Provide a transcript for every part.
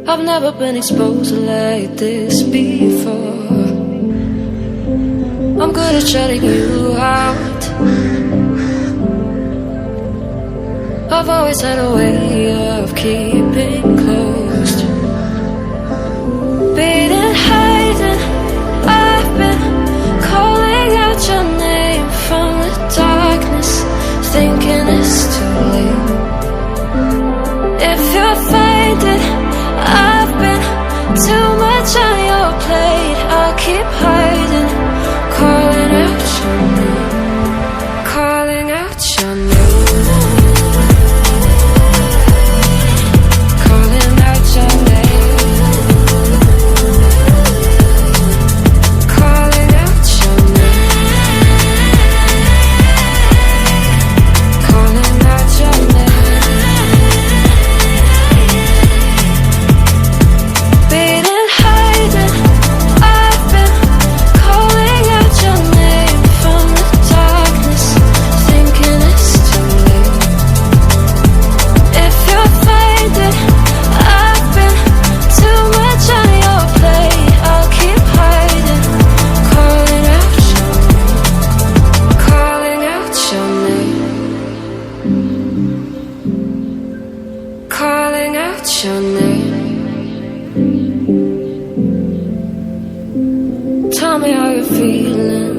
I've never been exposed like this before. I'm good at shutting you out. I've always had a way of keeping closed. Beating, hiding, I've been calling out your name from the darkness, thinking it's too late. If you'll find it, I've been too much on your plate. I'll keep hiding, calling out your name, calling out your name, calling out your name, calling out your name, calling out your name. Beating, hiding, I've been calling out your name from the darkness, thinking it's too late. If you'll find it, I've been too much on your plate. I'll keep hiding, calling out your name, calling out your name, calling out your name. Tell me how you're feeling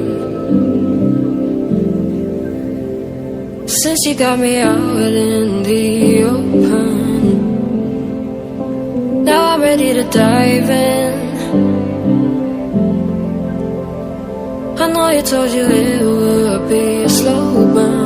since you got me out in the open. Now I'm ready to dive in. I know you told you it would be a slow burn.